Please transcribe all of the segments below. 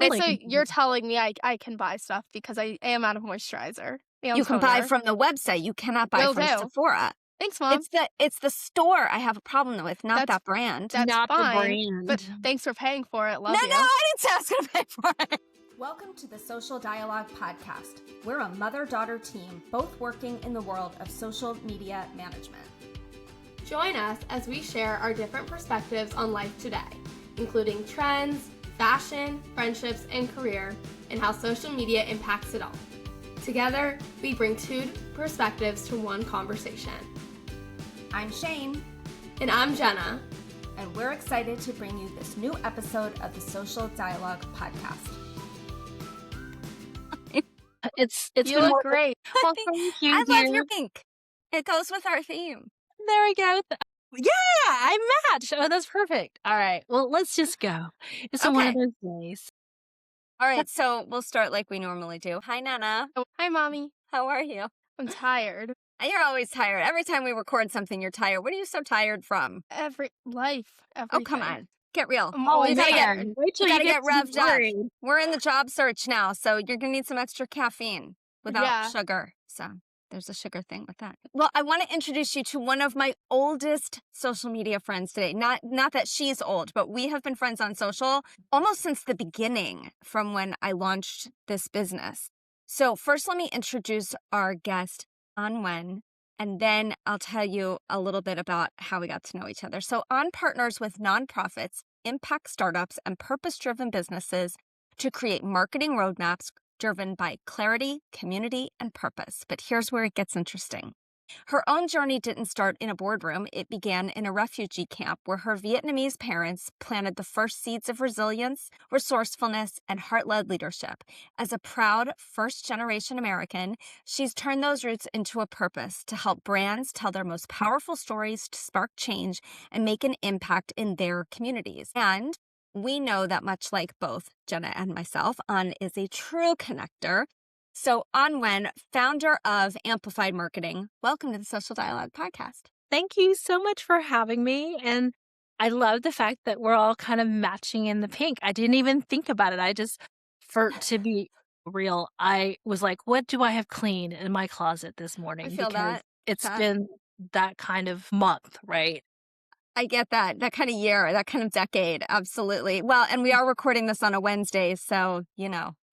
Wait, like, so you're telling me I can buy stuff because I am out of moisturizer and You can buy toner. from the website. You cannot buy Will from do. Sephora. Thanks, Mom. It's the store I have a problem with, not That's that brand. That's not the fine, but brand. thanks for paying for it. No, Love you. I didn't say I was going to pay for it. Welcome to the Social Dialogue Podcast. We're a mother-daughter team, both working in the world of social media management. Join us as we share our different perspectives on life today, including trends, fashion, friendships, and career, and how social media impacts it all. Together, we bring two perspectives to one conversation. I'm Shane. And I'm Jenna. And we're excited to bring you this new episode of the Social Dialogue Podcast. It's You been look more great. Well, thank you, I love dear. your pink. It goes with our theme. There we go. Yeah, I match. Oh, that's perfect. All right. Well, let's just go. It's one of Okay. those days. All right, so we'll start like we normally do. Hi, Nana. Oh, hi, Mommy. How are you? I'm tired. You're always tired. Every time we record something, you're tired. What are you so tired from? Everything. Oh, come on. Get real. I'm Oh, always gotta get- tired. Wait till You you gotta get revved up. worried. We're in the job search now, so you're going to need some extra caffeine without Yeah. sugar. So there's a sugar thing with that. Well, I want to introduce you to one of my oldest social media friends today. Not that she's old, but we have been friends on social almost since the beginning from when I launched this business. So first, let me introduce our guest, Anh Nguyen, and then I'll tell you a little bit about how we got to know each other. So Anh partners with nonprofits, impact startups, and purpose-driven businesses to create marketing roadmaps driven by clarity, community, and purpose. But here's where it gets interesting. Her own journey didn't start in a boardroom. It began in a refugee camp where her Vietnamese parents planted the first seeds of resilience, resourcefulness, and heart-led leadership. As a proud first-generation American, she's turned those roots into a purpose to help brands tell their most powerful stories to spark change and make an impact in their communities. And we know that much like both Jenna and myself, Anh is a true connector. So Anh Nguyen, founder of Amplified Marketing, welcome to the Social Dialogue Podcast. Thank you so much for having me. And I love the fact that we're all kind of matching in the pink. I didn't even think about it. To be real, I was like, what do I have clean in my closet this morning? I feel Because that. it's been that kind of month, right? I get that kind of year, that kind of decade. Absolutely. Well, and we are recording this on a Wednesday. So,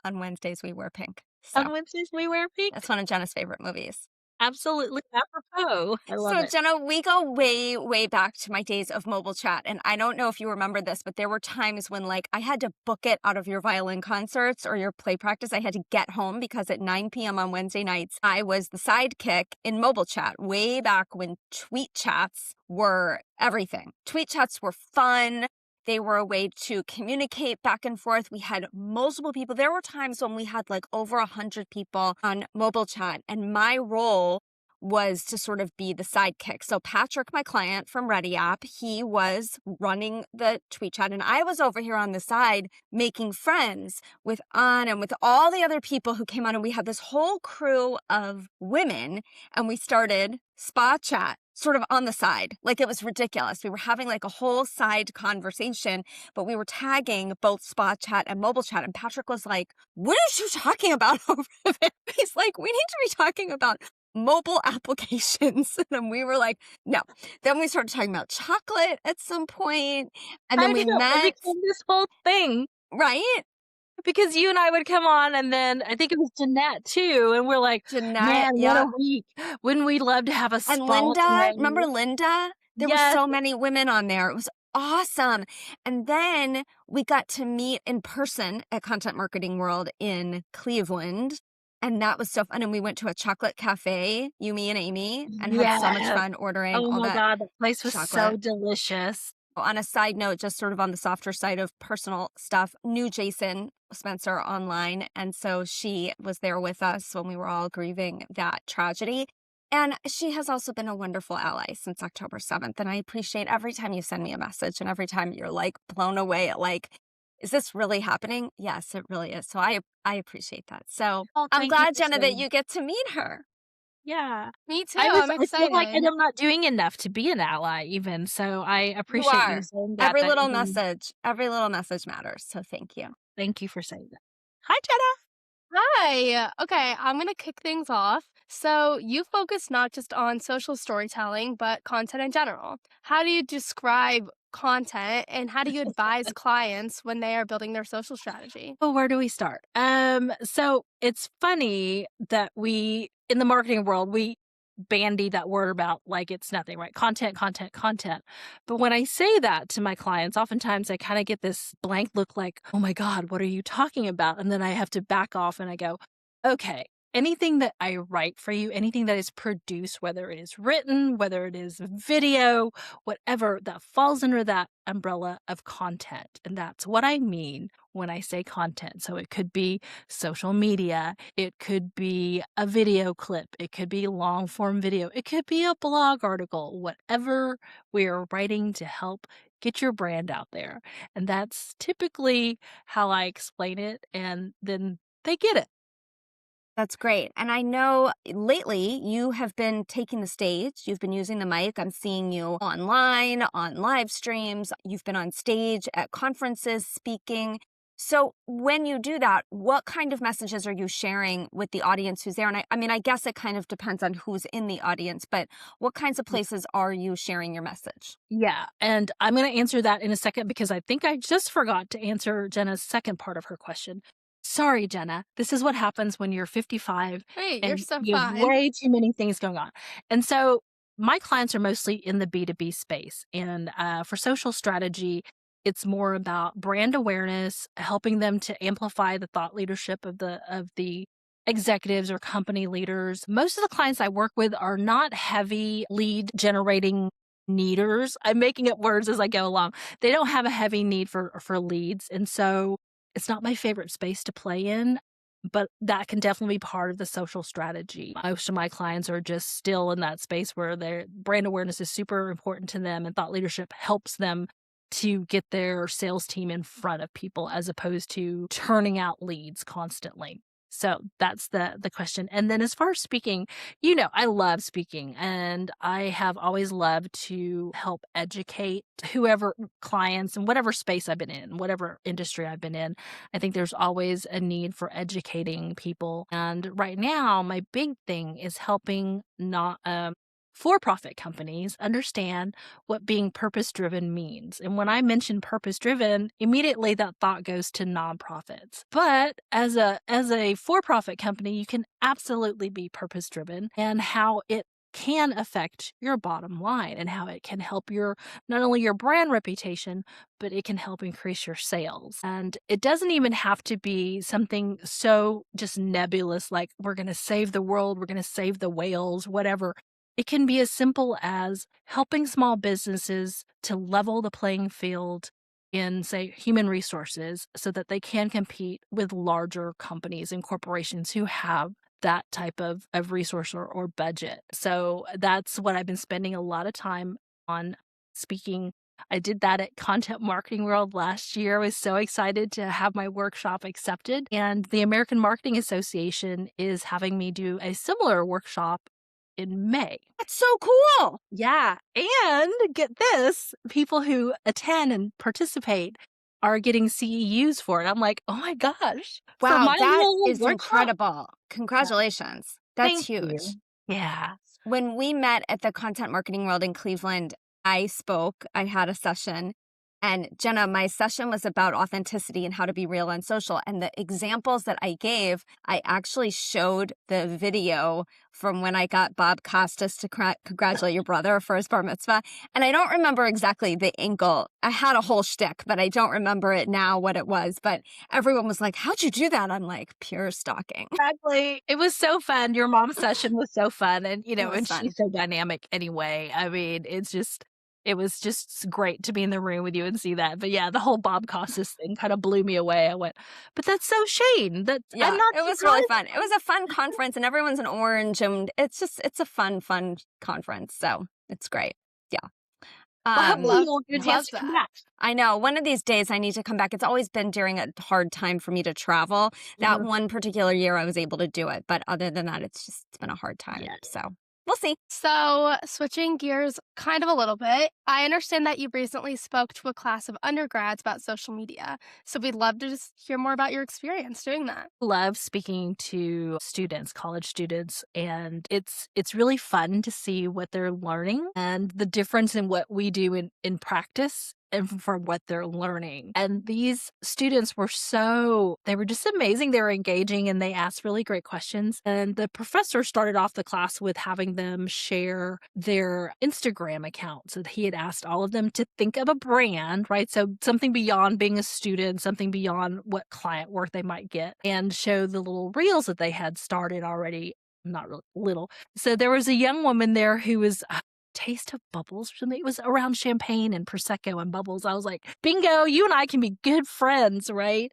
on Wednesdays we wear pink. So On Wednesdays, we wear pink. that's one of Jenna's favorite movies. Absolutely apropos. I love So, it. Jenna, we go way, way back to my days of mobile chat. And I don't know if you remember this, but there were times when, I had to book it out of your violin concerts or your play practice. I had to get home because at 9 p.m. on Wednesday nights, I was the sidekick in mobile chat way back when tweet chats were everything. Tweet chats were fun. They were a way to communicate back and forth. We had multiple people. There were times when we had over 100 people on mobile chat, and my role was to sort of be the sidekick. So Patrick, my client from Ready App, he was running the tweet chat, and I was over here on the side making friends with Anh and with all the other people who came on, and we had this whole crew of women, and we started spa chat sort of on the side. It was ridiculous. We were having a whole side conversation, but we were tagging both spa chat and mobile chat. And Patrick was like, what are you talking about over there? He's like, we need to be talking about mobile applications. And then we were like, no. Then we started talking about chocolate at some point. And then we met. It became this whole thing. Right? Because you and I would come on, and then I think it was Jeanette too, and we're like, man, what a week. Wouldn't we love to have a And Linda, remember Linda? There were so many women on there. It was awesome. And then we got to meet in person at Content Marketing World in Cleveland. And that was so fun. And we went to a chocolate cafe, you, me, and Amy, and had so much fun ordering all that. Oh my God, that place was so chocolate. delicious. On a side note, just sort of on the softer side of personal stuff, knew Jason Spencer online. And so she was there with us when we were all grieving that tragedy. And she has also been a wonderful ally since October 7th. And I appreciate every time you send me a message and every time you're blown away at is this really happening? Yes, it really is. So I appreciate that. So I'm glad, Jenna, that you get to meet her. Yeah. Me too. I'm excited. feel like I'm not doing enough to be an ally even. So I appreciate you saying that. Every little message matters. So thank you. Thank you for saying that. Hi, Jenna. Hi. Okay, I'm going to kick things off. So, you focus not just on social storytelling, but content in general. How do you describe content and how do you advise clients when they are building their social strategy? Well, where do we start? So it's funny that we, in the marketing world, we bandy that word about like it's nothing, right? Content, content, content. But when I say that to my clients, oftentimes I kind of get this blank look like, oh my God, what are you talking about? And then I have to back off and I go, okay, anything that I write for you, anything that is produced, whether it is written, whether it is video, whatever, that falls under that umbrella of content. And that's what I mean when I say content. So it could be social media, it could be a video clip, it could be long form video, it could be a blog article, whatever we're writing to help get your brand out there. And that's typically how I explain it. And then they get it. That's great. And I know lately you have been taking the stage. You've been using the mic. I'm seeing you online, on live streams. You've been on stage at conferences speaking. So when you do that, what kind of messages are you sharing with the audience who's there? And I mean, I guess it kind of depends on who's in the audience, but what kinds of places are you sharing your message? Yeah. And I'm going to answer that in a second because I think I just forgot to answer Jenna's second part of her question. Sorry, Jenna. This is what happens when you're 55 Hey, you're and so you have fine. way too many things going on. And so my clients are mostly in the B2B space. And for social strategy, it's more about brand awareness, helping them to amplify the thought leadership of the executives or company leaders. Most of the clients I work with are not heavy lead generating needers. I'm making up words as I go along. They don't have a heavy need for leads. And so it's not my favorite space to play in, but that can definitely be part of the social strategy. Most of my clients are just still in that space where their brand awareness is super important to them and thought leadership helps them to get their sales team in front of people as opposed to turning out leads constantly. So that's the question. And then as far as speaking, I love speaking and I have always loved to help educate whoever clients in whatever space I've been in, whatever industry I've been in. I think there's always a need for educating people. And right now, my big thing is helping not for-profit companies understand what being purpose-driven means. And when I mention purpose-driven, immediately that thought goes to nonprofits. But as a for-profit company, you can absolutely be purpose-driven and how it can affect your bottom line and how it can help not only your brand reputation, but it can help increase your sales. And it doesn't even have to be something so just nebulous like we're going to save the world, we're going to save the whales, whatever. It can be as simple as helping small businesses to level the playing field in, say, human resources so that they can compete with larger companies and corporations who have that type of resource or budget. So that's what I've been spending a lot of time on speaking. I did that at Content Marketing World last year. I was so excited to have my workshop accepted. And the American Marketing Association is having me do a similar workshop in May. That's so cool. Yeah. And get this, people who attend and participate are getting CEUs for it. I'm like, oh my gosh. So Wow, my that little is workshop- incredible. Congratulations. That's Thank huge. you. Yeah. When we met at the Content Marketing World in Cleveland, I spoke, I had a session. And Jenna, my session was about authenticity and how to be real on social. And the examples that I gave, I actually showed the video from when I got Bob Costas to congratulate your brother for his bar mitzvah. And I don't remember exactly the angle. I had a whole shtick, but I don't remember it now what it was. But everyone was like, how'd you do that? I'm like, pure stalking. Exactly. It was so fun. Your mom's session was so fun. And, was and fun. she's so dynamic anyway. I mean, it was just great to be in the room with you and see that. But yeah, the whole Bob Costas thing kind of blew me away. I went, but that's so Shane. Yeah, I'm not it was really fun. It was a fun conference and everyone's in orange and it's a fun conference. So it's great. Yeah. Hopefully you'll get a chance to love come that. back. I know. One of these days I need to come back. It's always been during a hard time for me to travel. That one particular year I was able to do it. But other than that, it's been a hard time. Yeah. So We'll see. So, switching gears kind of a little bit, I understand that you recently spoke to a class of undergrads about social media. So, we'd love to just hear more about your experience doing that. Love speaking to students, college students, and it's really fun to see what they're learning and the difference in what we do in practice and from what they're learning. And these students they were just amazing. They were engaging and they asked really great questions. And the professor started off the class with having them share their Instagram account. So he had asked all of them to think of a brand, right? So something beyond being a student, something beyond what client work they might get, and show the little reels that they had started already. Not really little. So there was a young woman there who was taste of bubbles or something. It was around champagne and prosecco and bubbles. I was like, bingo, you and I can be good friends, right?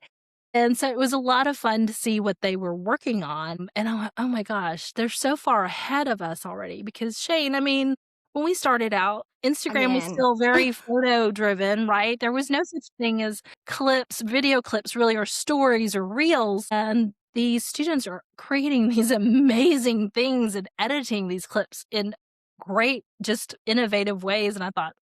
And so it was a lot of fun to see what they were working on. And I went, oh my gosh, they're so far ahead of us already. Because Shane, I mean, when we started out, Instagram was mean, still very photo driven, right? There was no such thing as clips, video clips, really, or stories or reels. And these students are creating these amazing things and editing these clips in great, just innovative ways. And I thought,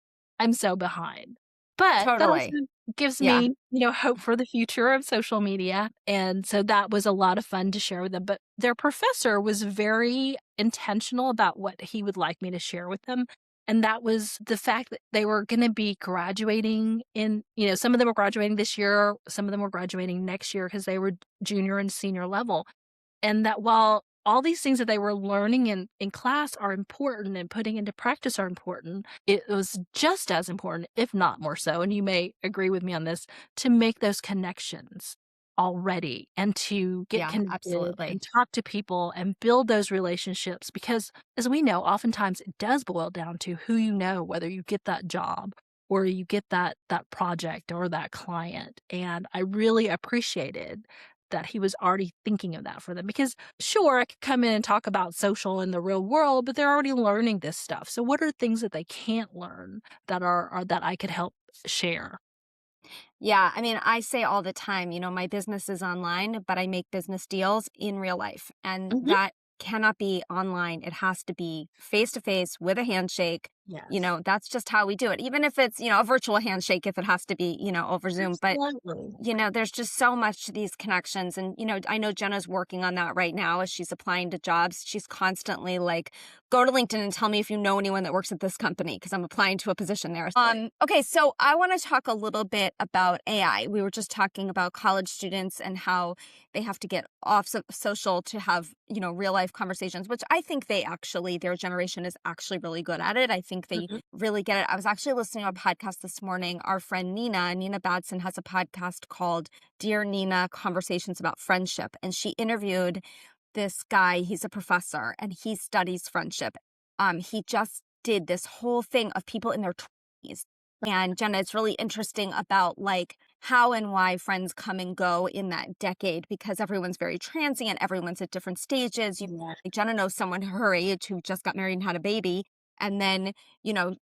I'm so behind. But that also totally. gives Yeah. me, hope for the future of social media. And so that was a lot of fun to share with them. But their professor was very intentional about what he would like me to share with them. And that was the fact that they were going to be graduating some of them were graduating this year, some of them were graduating next year because they were junior and senior level. And that while all these things that they were learning in class are important and putting into practice are important, it was just as important, if not more so, and you may agree with me on this, to make those connections already and to get Yeah, connected absolutely. and talk to people and build those relationships. Because as we know, oftentimes it does boil down to who you know, whether you get that job or you get that project or that client. And I really appreciated that he was already thinking of that for them. Because sure, I could come in and talk about social in the real world, but they're already learning this stuff. So what are things that they can't learn that are that I could help share? Yeah, I mean, I say all the time, my business is online, but I make business deals in real life. And Mhm. that cannot be online. It has to be face to face with a handshake. Yes. That's just how we do it. Even if it's, a virtual handshake, if it has to be, over Zoom. But Absolutely. there's just so much to these connections. And, I know Jenna's working on that right now as she's applying to jobs. She's constantly like, go to LinkedIn and tell me if you know anyone that works at this company because I'm applying to a position there. Okay, so I want to talk a little bit about AI. We were just talking about college students and how they have to get off social to have, real life conversations, which I think their generation is actually really good at it. I think they Mhm. really get it. I was actually listening to a podcast this morning. Our friend Nina Badson has a podcast called Dear Nina Conversations About Friendship. And she interviewed this guy. He's a professor and he studies friendship. He just did this whole thing of people in their 20s. And Jenna, it's really interesting about like how and why friends come and go in that decade because everyone's very transient. Everyone's at different stages. Yeah. Jenna knows someone her age who just got married and had a baby. And then,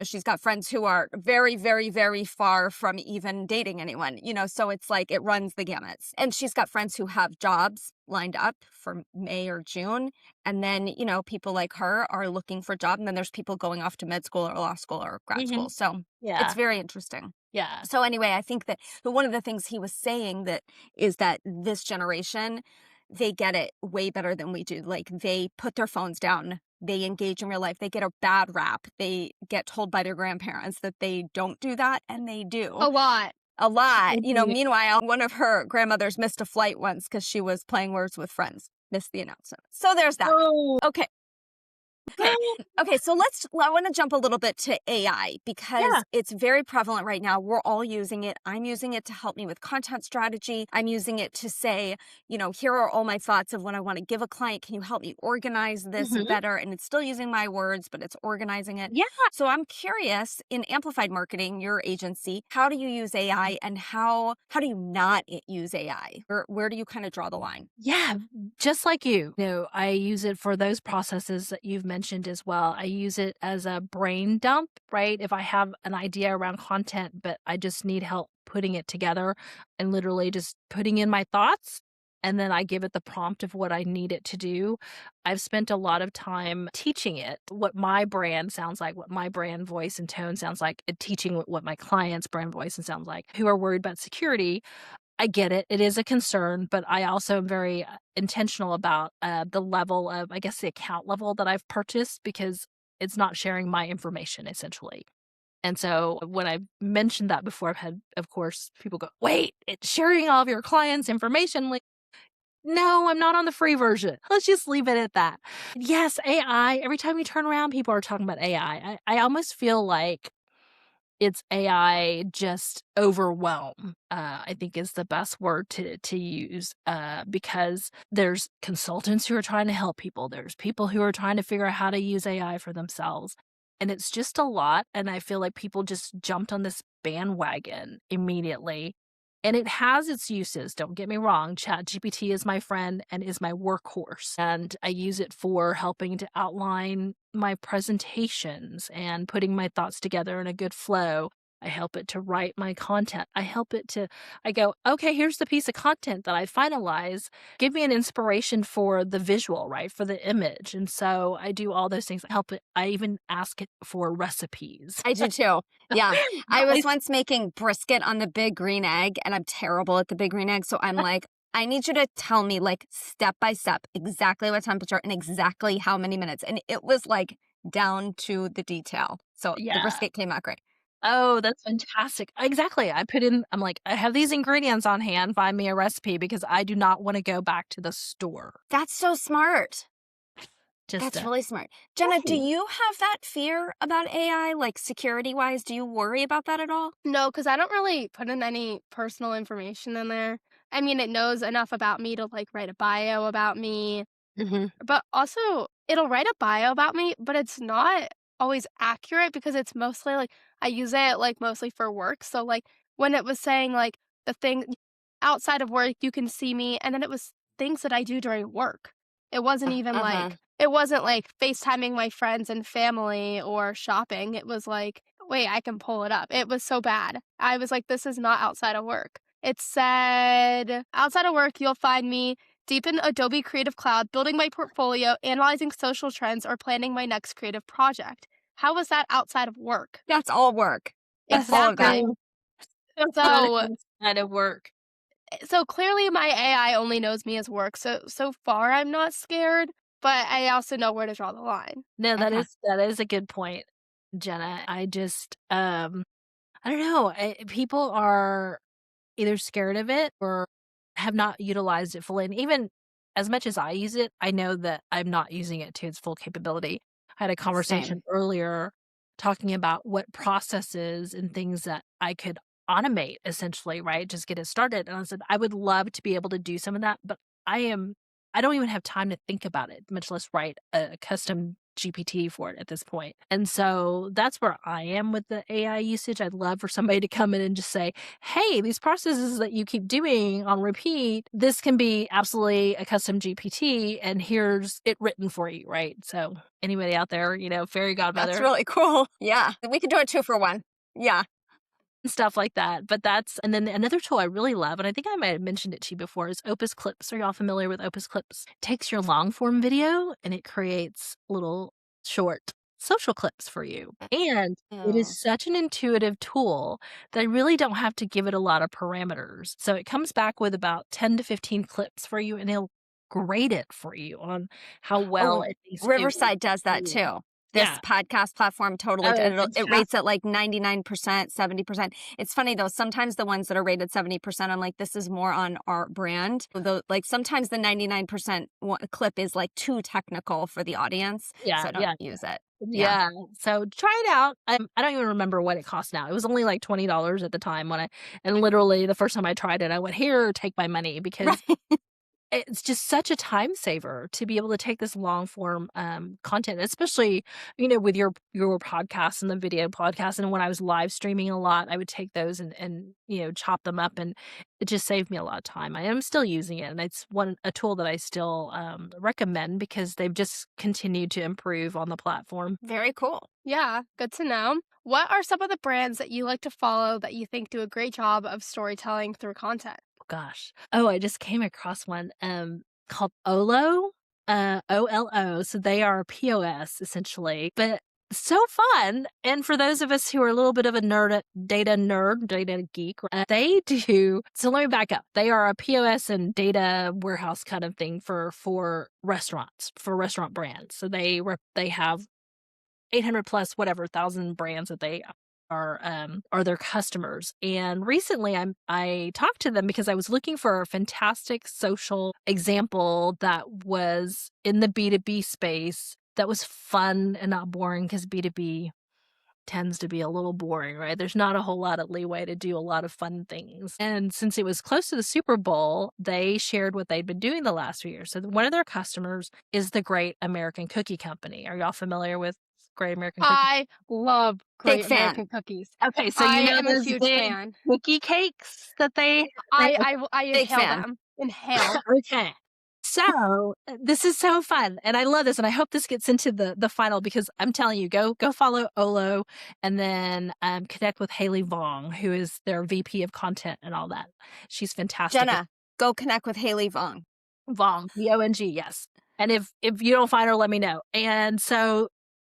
she's got friends who are very, very, very far from even dating anyone, so it's like it runs the gamuts. And she's got friends who have jobs lined up for May or June. And then, people like her are looking for a job. And then there's people going off to med school or law school or grad school. Mhm. So it's Yeah. very interesting. Yeah. So anyway, I think that one of the things he was saying that is that this generation, they get it way better than we do. Like they put their phones down, they engage in real life, they get a bad rap, they get told by their grandparents that they don't do that, and they do A lot. a lot. Mhm. Meanwhile, one of her grandmothers missed a flight once because she was playing Words with Friends, missed the announcement. So there's that. Oh. Okay. Okay. Okay. So I want to jump a little bit to AI because Yeah. it's very prevalent right now. We're all using it. I'm using it to help me with content strategy. I'm using it to say, here are all my thoughts of what I want to give a client. Can you help me organize this Mhm. better? And it's still using my words, but it's organizing it. Yeah. So I'm curious in Amplified Marketing, your agency, how do you use AI and how do you not use AI? Or where do you kind of draw the line? Yeah, just like you. I use it for those processes that you've mentioned as well. I use it as a brain dump, right? If I have an idea around content, but I just need help putting it together and literally just putting in my thoughts, and then I give it the prompt of what I need it to do. I've spent a lot of time teaching it what my brand sounds like, what my brand voice and tone sounds like, and teaching what my client's brand voice and sounds like, who are worried about security. I get it. It is a concern, but I also am very intentional about the level of, I guess, the account level that I've purchased, because it's not sharing my information essentially. And so when I mentioned that before, I've had, of course, people go, wait, it's sharing all of your clients' information. Like, no, I'm not on the free version. Let's just leave it at that. Yes, AI. Every time you turn around, people are talking about AI. I almost feel like it's AI just overwhelm, I think is the best word to use, because there's consultants who are trying to help people. There's people who are trying to figure out how to use AI for themselves. And it's just a lot. And I feel like people just jumped on this bandwagon immediately. And it has its uses, don't get me wrong. ChatGPT is my friend and is my workhorse. And I use it for helping to outline my presentations and putting my thoughts together in a good flow. I help it to write my content. I go, okay, here's the piece of content that I finalize. Give me an inspiration for the visual, right? For the image. And so I do all those things. I help it. I even ask it for recipes. I do too. Yeah. I I was once making brisket on the big green egg, and I'm terrible at the big green egg. So I'm like, I need you to tell me, like, step by step exactly what temperature and exactly how many minutes. And it was like down to the detail. So the Yeah. brisket came out great. Oh, that's fantastic. Exactly. I'm like, I have these ingredients on hand. Find me a recipe, because I do not want to go back to the store. That's so smart. Just That's really smart. Jenna, do you have that fear about AI, like security wise? Do you worry about that at all? No, because I don't really put in any personal information in there. I mean, it knows enough about me to like write a bio about me, Mm-hmm. but also it'll write a bio about me, but it's not always accurate because it's mostly like I use it like mostly for work. So like when it was saying like the thing outside of work, you can see me, and then it was things that I do during work. It wasn't even Uh-huh. like it wasn't like FaceTiming my friends and family or shopping. It was like, wait, I can pull it up. It was so bad. I was like, this is not outside of work. It said, outside of work, you'll find me deep in Adobe Creative Cloud, building my portfolio, analyzing social trends, or planning my next creative project. How was that outside of work? That's all work. That's all of that. Exactly. not So, outside of work. so clearly my AI only knows me as work. So far I'm not scared, but I also know where to draw the line. No, Okay. that is a good point, Jenna. I don't know. People are either scared of it or have not utilized it fully. And even as much as I use it, I know that I'm not using it to its full capability. I had a conversation Same. earlier talking about what processes and things that I could automate essentially, right? Just get it started. And I said, I would love to be able to do some of that, but I don't even have time to think about it, much less write a custom GPT for it at this point. And so that's where I am with the AI usage. I'd love for somebody to come in and just say, hey, these processes that you keep doing on repeat, this can be absolutely a custom GPT, and here's it written for you, right? So anybody out there, fairy godmother. That's really cool. Yeah. We could do a 2-for-1. Yeah. Stuff like that. And then another tool I really love, and I think I might have mentioned it to you before, is Opus Clips. Are y'all familiar with Opus Clips? It takes your long form video and it creates little short social clips for you. And it Oh. is such an intuitive tool that I really don't have to give it a lot of parameters. So it comes back with about 10 to 15 clips for you, and it'll grade it for you on how well Oh, it thinks Riverside does that too. This Yeah. podcast platform totally, Oh, and it fantastic. rates at like 99%, 70%. It's funny though, sometimes the ones that are rated 70%, I'm like, this is more on our brand. Though, like sometimes the 99% clip is like too technical for the audience, so I don't use it. Yeah. So try it out. I don't even remember what it cost now. It was only like $20 at the time and literally the first time I tried it, I went, here, take my money, because it's just such a time saver to be able to take this long form content, especially, with your podcast and the video podcast. And when I was live streaming a lot, I would take those and chop them up, and it just saved me a lot of time. I am still using it, and it's a tool that I still recommend because they've just continued to improve on the platform. Very cool. Yeah, good to know. What are some of the brands that you like to follow that you think do a great job of storytelling through content? gosh. Oh, I just came across one called Olo, OLO. So they are a POS essentially, but so fun. And for those of us who are a little bit of a data geek, they do. So let me back up. They are a POS and data warehouse kind of thing for restaurants, for restaurant brands. So they have 800 plus whatever thousand brands that they are their customers. And recently I talked to them because I was looking for a fantastic social example that was in the B2B space that was fun and not boring, because B2B tends to be a little boring, right? There's not a whole lot of leeway to do a lot of fun things. And since it was close to the Super Bowl, they shared what they'd been doing the last few years. So one of their customers is the Great American Cookie Company. Are y'all familiar with Great American Cookie? I love Big Great fan. American cookies. Okay, so I you know am a those huge big fan. cookie cakes that they I Big inhale fan. them. Inhale. Okay. So this is so fun, and I love this, and I hope this gets into the final, because I'm telling you, go follow Olo, and then connect with Haley Vong, who is their VP of content and all that. She's fantastic. Jenna, go connect with Haley Vong. Vong, VONG, yes. And if you don't find her, let me know. And so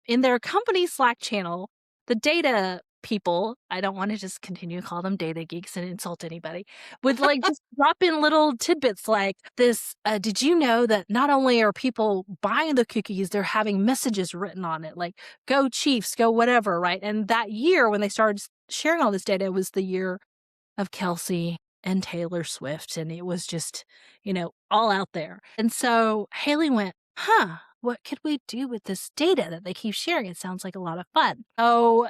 in their company Slack channel, the data people, I don't want to just continue to call them data geeks and insult anybody, would like just drop in little tidbits like this. Did you know that not only are people buying the cookies, they're having messages written on it, like go Chiefs, go whatever, right? And that year when they started sharing all this data was the year of Kelsey and Taylor Swift. And it was just, all out there. And so Haley went, what could we do with this data that they keep sharing? It sounds like a lot of fun. Oh,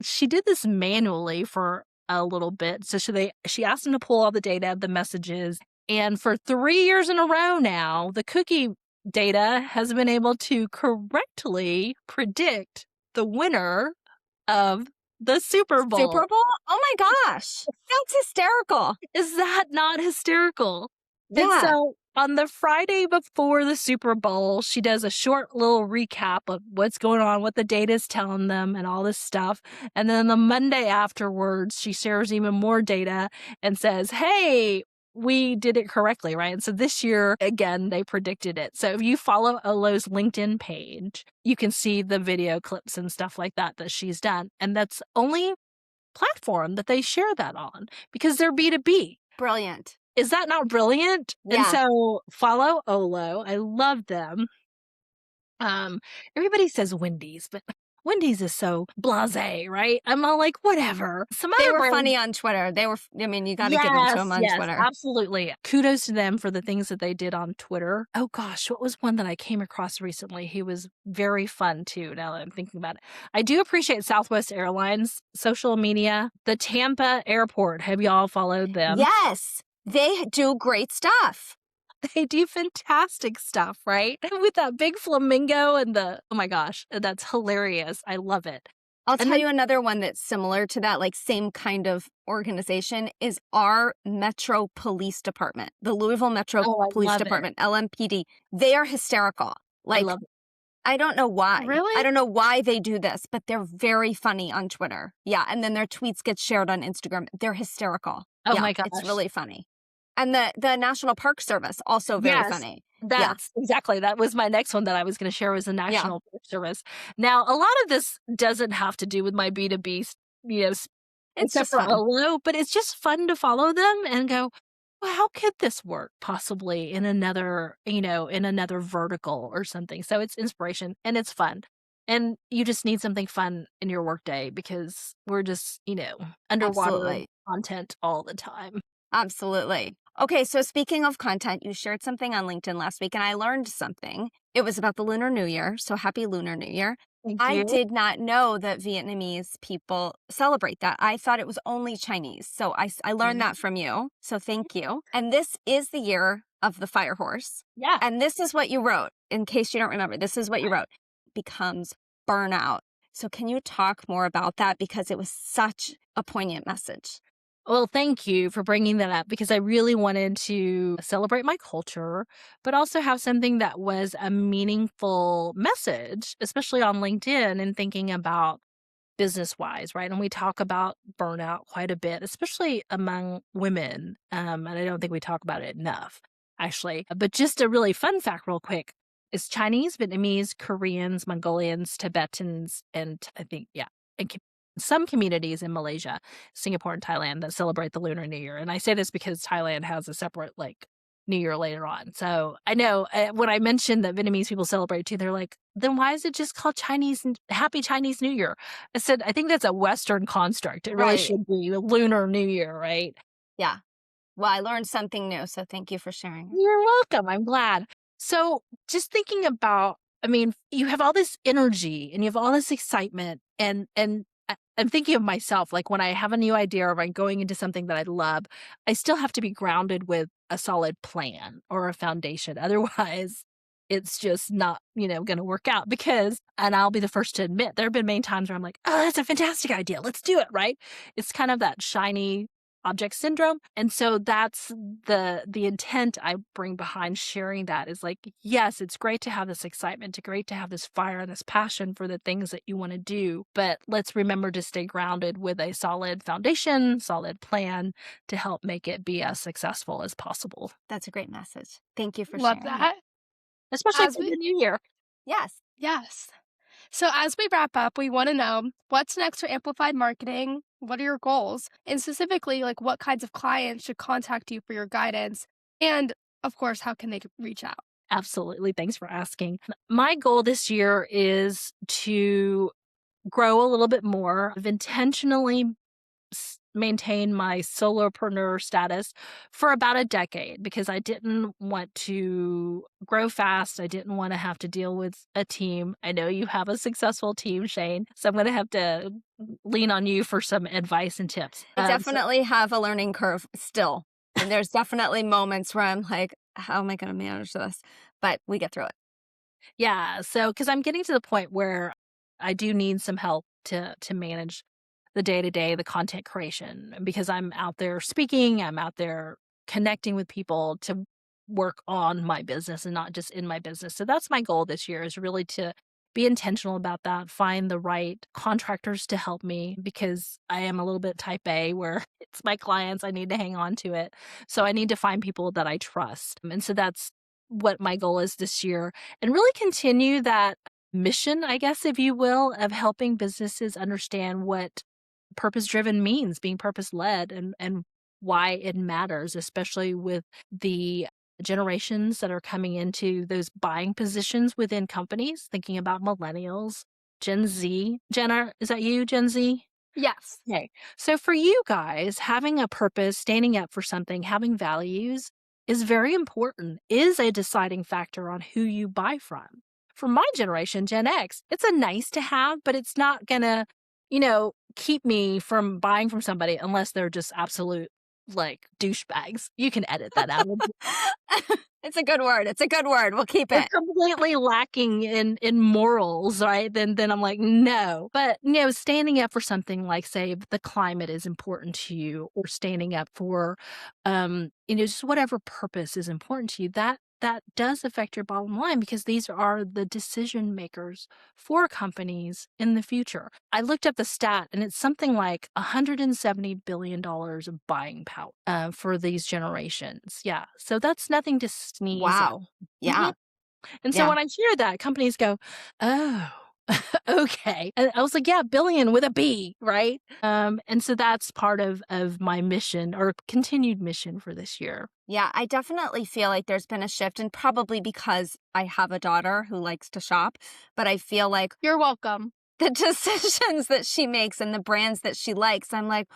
she did this manually for a little bit. So she asked them to pull all the data, the messages. And for 3 years in a row now, the cookie data has been able to correctly predict the winner of the Super Bowl. Super Bowl? Oh my gosh. That's hysterical. Is that not hysterical? Yeah. And so on the Friday before the Super Bowl, she does a short little recap of what's going on, what the data is telling them, and all this stuff. And then the Monday afterwards, she shares even more data and says, hey, we did it correctly, right? And so this year, again, they predicted it. So if you follow Olo's LinkedIn page, you can see the video clips and stuff like that she's done. And that's only platform that they share that on, because they're B2B. Brilliant. Is that not brilliant? Yeah. And so follow Olo. I love them. Everybody says Wendy's, but Wendy's is so blasé, right? I'm all like, whatever. They were funny on Twitter. You got to give them to them on Twitter. Absolutely. Kudos to them for the things that they did on Twitter. Oh gosh, what was one that I came across recently? He was very fun too, now that I'm thinking about it. I do appreciate Southwest Airlines social media. The Tampa airport, have y'all followed them? Yes, they do great stuff. They do fantastic stuff, right? With that big flamingo and oh my gosh, that's hilarious. I love it. I'll tell you another one that's similar to that, like same kind of organization, is our Metro Police Department, the Louisville Metro Police Department, LMPD. They are hysterical. I love it. I don't know why. Really? I don't know why they do this, but they're very funny on Twitter. Yeah, and then their tweets get shared on Instagram. They're hysterical. Oh yeah, my gosh. It's really funny. And the National Park Service, also very funny. That's exactly. That was my next one that I was going to share, was the National Park Service. Now, a lot of this doesn't have to do with my B2B, it's except just for fun. Olo, but it's just fun to follow them and go, well, how could this work possibly in another vertical or something? So it's inspiration and it's fun. And you just need something fun in your workday, because we're just, underwater content all the time. Absolutely. Okay, so speaking of content, you shared something on LinkedIn last week and I learned something. It was about the Lunar New Year, so happy Lunar New Year. I did not know that Vietnamese people celebrate that. I thought it was only Chinese. So I learned that from you, so thank you. And this is the year of the fire horse. Yeah. And this is what you wrote, in case you don't remember. This is what you wrote. Becomes burnout. So can you talk more about that? Because it was such a poignant message. Well, thank you for bringing that up, because I really wanted to celebrate my culture, but also have something that was a meaningful message, especially on LinkedIn, and thinking about business-wise, right? And we talk about burnout quite a bit, especially among women, and I don't think we talk about it enough, actually. But just a really fun fact real quick is Chinese, Vietnamese, Koreans, Mongolians, Tibetans, and I think, and some communities in Malaysia, Singapore, and Thailand that celebrate the Lunar New Year. And I say this because Thailand has a separate, New Year later on. So I know when I mentioned that Vietnamese people celebrate too, they're like, then why is it just called Happy Chinese New Year? I said, I think that's a Western construct. It really Right. should be Lunar New Year, right? Yeah. Well, I learned something new, so thank you for sharing. You're welcome. I'm glad. So just thinking about, you have all this energy and you have all this excitement and I'm thinking of myself, like when I have a new idea or I'm going into something that I love, I still have to be grounded with a solid plan or a foundation. Otherwise, it's just not, going to work out and I'll be the first to admit, there have been many times where I'm like, oh, that's a fantastic idea. Let's do it, right? It's kind of that shiny object syndrome. And so that's the intent I bring behind sharing that is like, yes, it's great to have this excitement, it's great to have this fire and this passion for the things that you want to do. But let's remember to stay grounded with a solid foundation, solid plan to help make it be as successful as possible. That's a great message. Thank you for Love sharing. that. Especially As for we the new year. Yes. Yes. So as we wrap up, we want to know what's next for Amplified Marketing? What are your goals? And specifically, like what kinds of clients should contact you for your guidance? And of course, how can they reach out? Absolutely. Thanks for asking. My goal this year is to grow a little bit more. I've intentionally maintain my solopreneur status for about a decade because I didn't want to grow fast. I didn't want to have to deal with a team. I know you have a successful team, Shane, so I'm going to have to lean on you for some advice and tips. I definitely have a learning curve still. And there's definitely moments where I'm like, how am I going to manage this? But we get through it. Yeah. So, because I'm getting to the point where I do need some help to manage the day-to-day, the content creation, because I'm out there speaking, I'm out there connecting with people to work on my business and not just in my business. So that's my goal this year is really to be intentional about that, find the right contractors to help me because I am a little bit type A where it's my clients, I need to hang on to it. So I need to find people that I trust. And so that's what my goal is this year and really continue that mission, I guess, if you will, of helping businesses understand what purpose-driven means, being purpose-led and why it matters, especially with the generations that are coming into those buying positions within companies, thinking about millennials, Gen Z. Jenna, is that you, Gen Z? Yes. Okay. So for you guys, having a purpose, standing up for something, having values is very important, is a deciding factor on who you buy from. For my generation, Gen X, it's a nice to have, but it's not going to, keep me from buying from somebody unless they're just absolute douchebags. You can edit that out. It's a good word. It's a good word. We'll keep it. Completely lacking in morals, right? Then I'm like, no. But standing up for something like, say, the climate is important to you, or standing up for, just whatever purpose is important to you. That does affect your bottom line because these are the decision makers for companies in the future. I looked up the stat and it's something like $170 billion of buying power for these generations. Yeah. So that's nothing to sneeze at. Wow. Yeah. And so Yeah. when I hear that, companies go, oh, okay. And I was like, yeah, billion with a B, right? And so that's part of my mission or continued mission for this year. Yeah, I definitely feel like there's been a shift, and probably because I have a daughter who likes to shop, but I feel like You're welcome. the decisions that she makes and the brands that she likes, I'm like,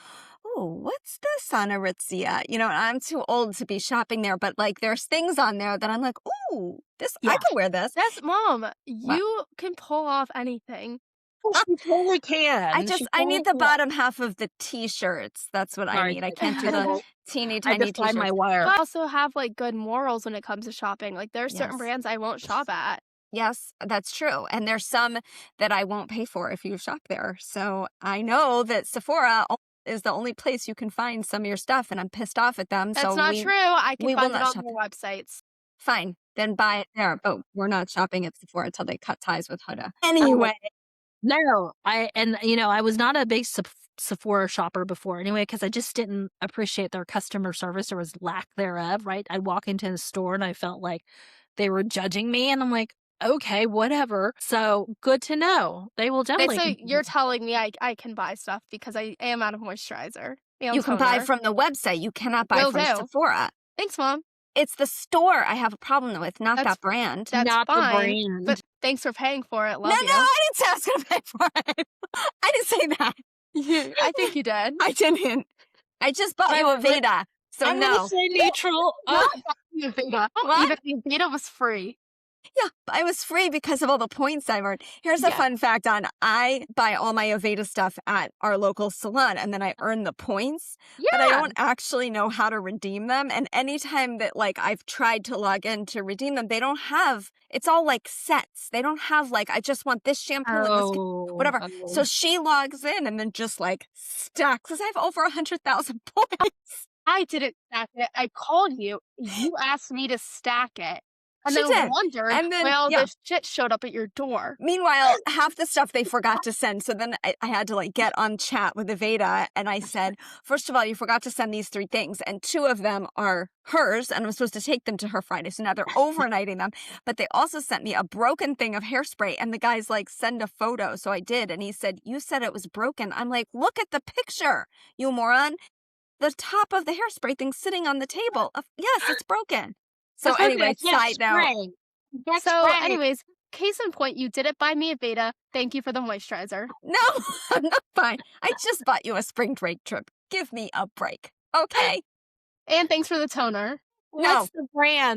oh, what's this on Aritzia? I'm too old to be shopping there, but there's things on there that I'm like, oh, this, I Yeah. could wear this. Yes, Mom, you can pull off anything. She totally can. I need the bottom half of the t-shirts. That's what I need. I can't do the teeny I tiny just find t-shirts. my wire. I also have good morals when it comes to shopping. There's certain Yes. brands I won't shop at. Yes, that's true. And there's some that I won't pay for if you shop there. So I know that Sephora is the only place you can find some of your stuff, and I'm pissed off at them. That's not true. I we can will find it not on shop their there. websites. Fine, then buy it there. But we're not shopping at Sephora until they cut ties with Huda. Anyway, No, I was not a big Sephora shopper before anyway, because I just didn't appreciate their customer service or was lack thereof, right? I'd walk into the store and I felt like they were judging me, and I'm like, okay, whatever. So good to know. They will Okay, definitely so continue. you're telling me I can buy stuff because I am out of moisturizer and You can buy toner. from the website. You cannot buy Will from do. Sephora. Thanks, Mom. It's the store I have a problem with, not That's that brand. That's Not the fine, brand. but thanks for paying for it. No, Love no, I didn't say I was going to pay for it. I didn't say that. you. I think you did. I didn't. I just bought you a Veda. So I'm gonna no. say neutral. Not the Aveda. What? Even the Aveda was free. Yeah, I was free because of all the points I've earned. Here's a Yeah. fun fact on I buy all my Aveda stuff at our local salon and then I earn the points, but I Yeah. don't actually know how to redeem them. And anytime that like I've tried to log in to redeem them, they don't have, it's all like sets. They don't have like, I just want this shampoo and this, whatever. So she logs in and then just like stacks, because I have over 100,000 points. I didn't stack it. I called you. You asked me to stack it. And She then did. wondered, And then, well, yeah. the shit showed up at your door. Meanwhile, half the stuff they forgot to send. So then I had to like get on chat with Aveda and I said, first of all, you forgot to send these 3 things. And 2 of them are hers and I'm supposed to take them to her Friday. So now they're overnighting them. But they also sent me a broken thing of hairspray. And the guy's like, send a photo. So I did. And he said, you said it was broken. I'm like, look at the picture, you moron. The top of the hairspray thing sitting on the table. Yes, it's broken. So anyway, side note. Anyways, case in point, you didn't buy me a Veda. Thank you for the moisturizer. No, I'm not fine. I just bought you a spring break trip. Give me a break, okay? And thanks for the toner. No.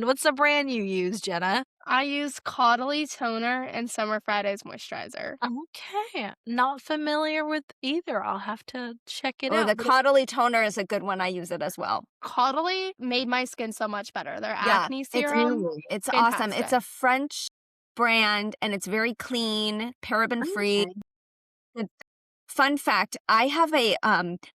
What's the brand you use, Jenna? I use Caudalie toner and Summer Fridays moisturizer. Okay. Not familiar with either. I'll have to check it Oh, out. the Caudalie toner is a good one. I use it as well. Caudalie made my skin so much better. Their Yeah, acne serum. It's awesome. Fantastic. It's a French brand and it's very clean, paraben-free. Okay. Fun fact, I have a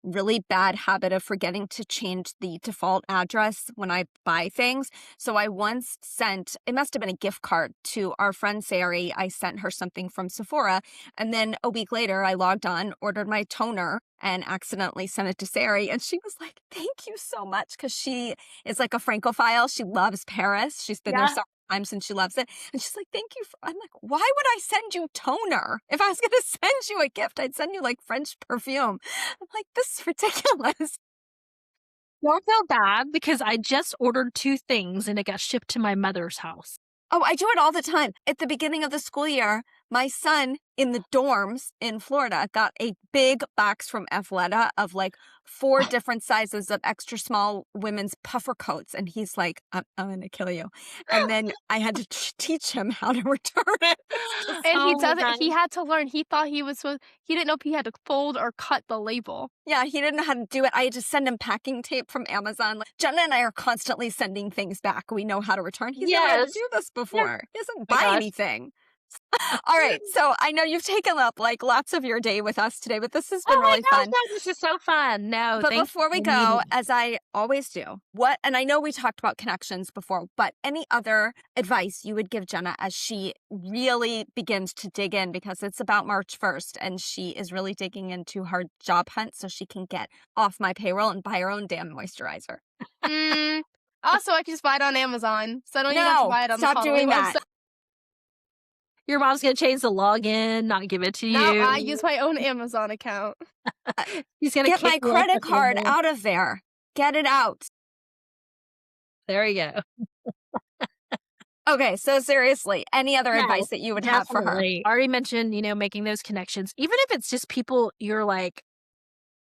really bad habit of forgetting to change the default address when I buy things. So I once sent, it must have been a gift card to our friend Sari. I sent her something from Sephora. And then a week later, I logged on, ordered my toner, and accidentally sent it to Sari. And she was like, thank you so much. Because she is like a Francophile. She loves Paris. She's been there several times and she loves it. And she's like, thank you. I'm like, why would I send you toner? If I was going to send you a gift, I'd send you like French perfume. I'm like, this is ridiculous. Don't feel bad because I just ordered 2 things and it got shipped to my mother's house. Oh, I do it all the time. At the beginning of the school year, my son in the dorms in Florida got a big box from Athleta of like 4 different sizes of extra small women's puffer coats. And he's like, I'm going to kill you. And then I had to teach him how to return it. And he doesn't, he had to learn. He thought he didn't know if he had to fold or cut the label. Yeah, he didn't know how to do it. I had to send him packing tape from Amazon. Like, Jenna and I are constantly sending things back. We know how to return. He's never had to do this before. He doesn't buy anything. All right, so I know you've taken up like lots of your day with us today, but this has been really fun. This is so fun. No, But before we go, as I always do, and I know we talked about connections before, but any other advice you would give Jenna as she really begins to dig in, because it's about March 1st and she is really digging into her job hunt so she can get off my payroll and buy her own damn moisturizer. Also, I can just buy it on Amazon, so I don't even have to buy it on the stop doing that. website. Your mom's going to change the login, not give it to you. No, I use my own Amazon account. He's going to get my credit card out of there. Get it out. There you go. Okay, so seriously, any other advice that you would have for her? I already mentioned, making those connections. Even if it's just people you're like,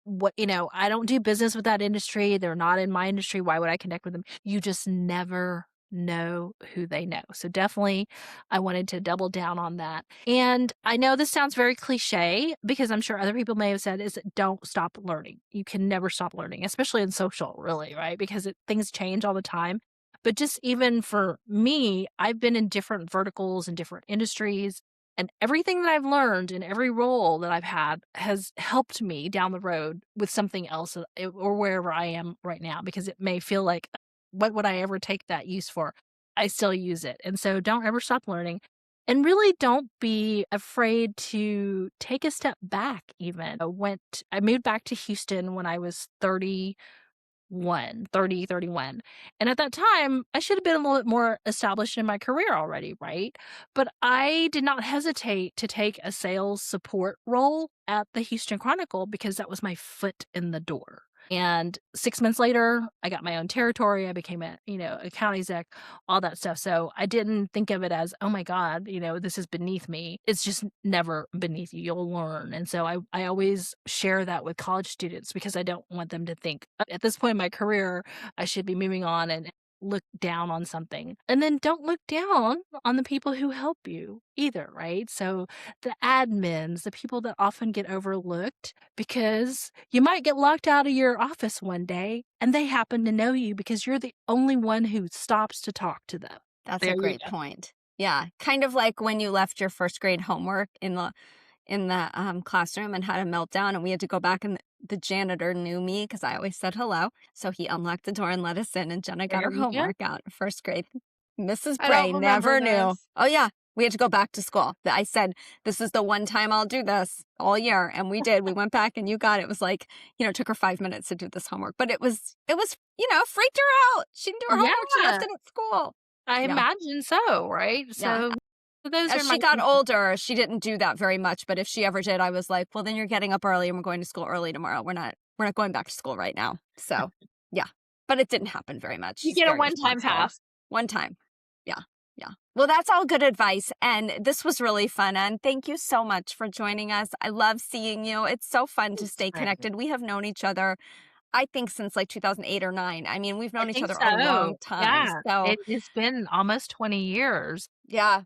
I don't do business with that industry. They're not in my industry. Why would I connect with them? You just never know who they know. So definitely I wanted to double down on that. And I know this sounds very cliche because I'm sure other people may have said is don't stop learning. You can never stop learning, especially in social, really, right? Because things change all the time. But just even for me, I've been in different verticals and different industries, and everything that I've learned in every role that I've had has helped me down the road with something else or wherever I am right now, because it may feel like, what would I ever take that use for? I still use it. And so don't ever stop learning. And really don't be afraid to take a step back even. I moved back to Houston when I was 31. And at that time, I should have been a little bit more established in my career already, right? But I did not hesitate to take a sales support role at the Houston Chronicle because that was my foot in the door. And 6 months later, I got my own territory. I became a county exec, all that stuff. So I didn't think of it as, oh my God, this is beneath me. It's just never beneath you. You'll learn. And so I always share that with college students because I don't want them to think at this point in my career, I should be moving on and look down on something. And then don't look down on the people who help you either, right? So the admins, the people that often get overlooked because you might get locked out of your office one day and they happen to know you because you're the only one who stops to talk to them. That's There a you great go. point. Yeah. Kind of like when you left your first grade homework in the classroom and had a meltdown, and we had to go back, and the janitor knew me because I always said hello. So he unlocked the door and let us in, and Jenna got There her you go. homework out in first grade. Mrs. I Bray don't remember never knew. this. Oh, yeah. We had to go back to school. I said, this is the one time I'll do this all year. And we did. We went back and you got it. It was like, it took her 5 minutes to do this homework. But it was, freaked her out. She didn't do her homework. She left Yeah, it at school. I Yeah. imagine so, right? Yeah. So those As are she my got older, she didn't do that very much. But if she ever did, I was like, well, then you're getting up early and we're going to school early tomorrow. We're not going back to school right now. So, yeah. But it didn't happen very much. You She's get a very one-time responsible. pass. One time. Yeah. Yeah. Well, that's all good advice. And this was really fun. And thank you so much for joining us. I love seeing you. It's so fun to stay Right. connected. We have known each other, I think, since like 2008 or 9. I mean, we've I known each think other a long so. time. Yeah, So, it's been almost 20 years. yeah.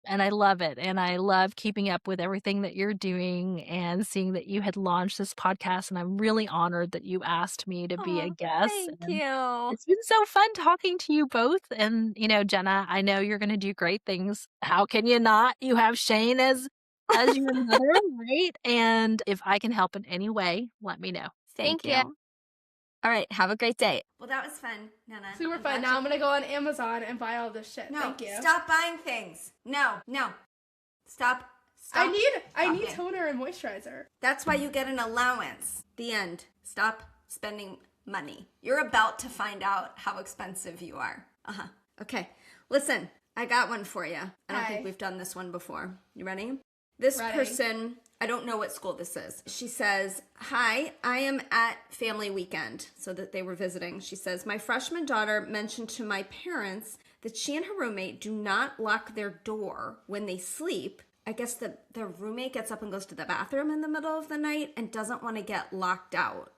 And I love it. And I love keeping up with everything that you're doing and seeing that you had launched this podcast. And I'm really honored that you asked me to be a Oh, guest. thank And you. it's been so fun talking to you both. And, Jenna, I know you're going to do great things. How can you not? You have Shane as your mother, right? And if I can help in any way, let me know. Thank Thank you. you. All right. Have a great day. Well, that was fun, Nana. Super I'm fun. glad Now you- I'm gonna go on Amazon and buy all this shit. No, Thank you. stop buying things. No. Stop. I need talking. toner and moisturizer. That's why you get an allowance. The end. Stop spending money. You're about to find out how expensive you are. Okay. Listen, I got one for you. I don't think Hi. we've done this one before. You ready? This Ready. person, I don't know what school this is. She says, hi, I am at family weekend. So that they were visiting. She says, my freshman daughter mentioned to my parents that she and her roommate do not lock their door when they sleep. I guess the roommate gets up and goes to the bathroom in the middle of the night and doesn't want to get locked out.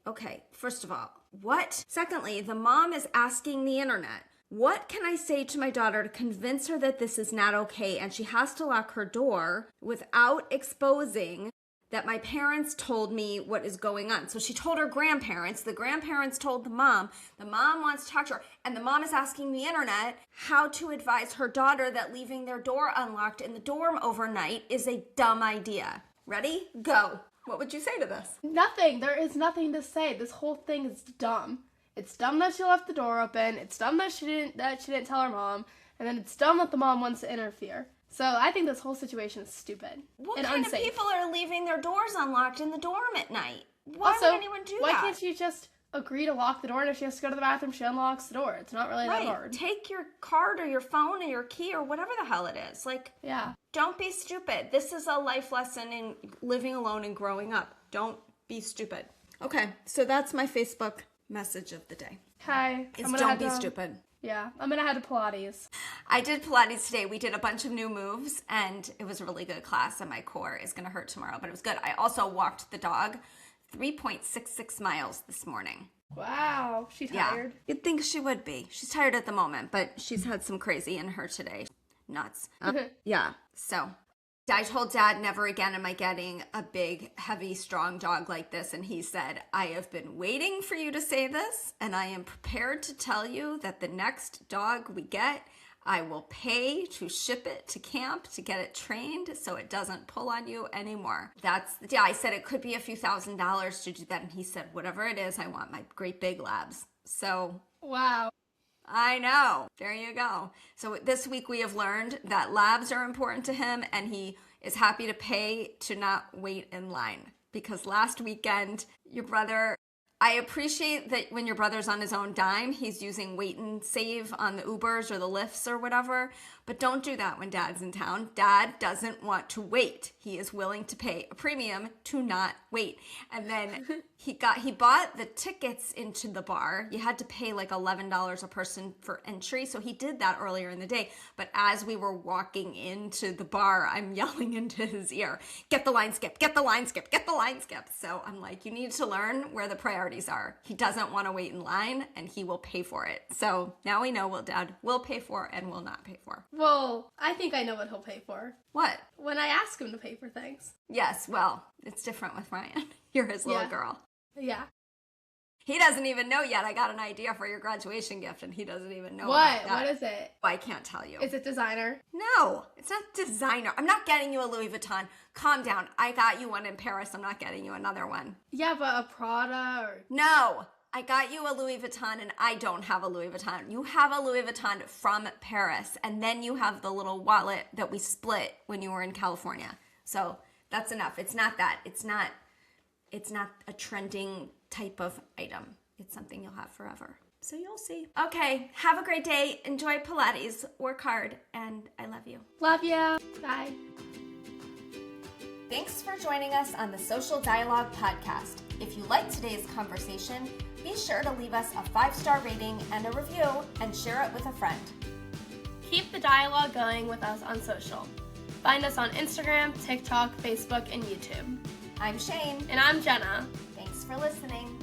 Okay, first of all, what? Secondly, the mom is asking the internet, what can I say to my daughter to convince her that this is not okay and she has to lock her door without exposing that my parents told me what is going on? So she told her grandparents, the grandparents told the mom wants to talk to her, and the mom is asking the internet how to advise her daughter that leaving their door unlocked in the dorm overnight is a dumb idea. Ready? Go. What would you say to this? Nothing. There is nothing to say. This whole thing is dumb. It's dumb that she left the door open. It's dumb that she didn't tell her mom, and then it's dumb that the mom wants to interfere. So I think this whole situation is stupid What and kind unsafe. of people are leaving their doors unlocked in the dorm at night? Why Also, would anyone do why that? can't you just agree to lock the door, and if she has to go to the bathroom, she unlocks the door? It's not really that Right. hard. Take your card or your phone or your key or whatever the hell it is. Like, Yeah. don't be stupid. This is a life lesson in living alone and growing up. Don't be stupid. Okay, so that's my Facebook message of the day. Hi. It's don't be stupid. Yeah, I'm gonna head to Pilates. I did Pilates today. We did a bunch of new moves, and it was a really good class, and my core is going to hurt tomorrow, but it was good. I also walked the dog 3.66 miles this morning. Wow, she tired. Yeah, you'd think she would be. She's tired at the moment, but she's had some crazy in her today. Nuts. Yeah, so I told Dad, never again am I getting a big, heavy, strong dog like this. And he said, I have been waiting for you to say this, and I am prepared to tell you that the next dog we get, I will pay to ship it to camp to get it trained so it doesn't pull on you anymore. I said it could be a few $1,000s to do that. And he said, whatever it is, I want my great big labs. So Wow. I know. There you go. So this week we have learned that labs are important to him, and he is happy to pay to not wait in line. Because last weekend, your brother, I appreciate that when your brother's on his own dime, he's using wait and save on the Ubers or the Lyfts or whatever. But don't do that when Dad's in town. Dad doesn't want to wait. He is willing to pay a premium to not wait. And then he bought the tickets into the bar. You had to pay like $11 a person for entry. So he did that earlier in the day. But as we were walking into the bar, I'm yelling into his ear, get the line skip, get the line skip, get the line skip. So I'm like, you need to learn where the priorities are. He doesn't want to wait in line, and he will pay for it. So now we know what Dad will pay for and will not pay for. Well, I think I know what he'll pay for. What? When I ask him to pay for things. Yes, well, it's different with Ryan. You're his little girl. Yeah. He doesn't even know yet. I got an idea for your graduation gift, and he doesn't even know What? about that. What is it? I can't tell you. Is it designer? No, it's not designer. I'm not getting you a Louis Vuitton. Calm down. I got you one in Paris. I'm not getting you another one. Yeah, but a Prada or... No, I got you a Louis Vuitton, and I don't have a Louis Vuitton. You have a Louis Vuitton from Paris, and then you have the little wallet that we split when you were in California. So that's enough. It's not that. It's not a trending type of item. It's something you'll have forever. So you'll see. Okay, have a great day. Enjoy Pilates. Work hard, and I love you. Love you. Bye. Thanks for joining us on the Social Dialogue Podcast. If you liked today's conversation, be sure to leave us a 5-star rating and a review and share it with a friend. Keep the dialogue going with us on social. Find us on Instagram, TikTok, Facebook, and YouTube. I'm Shane. And I'm Jenna. Thanks for listening.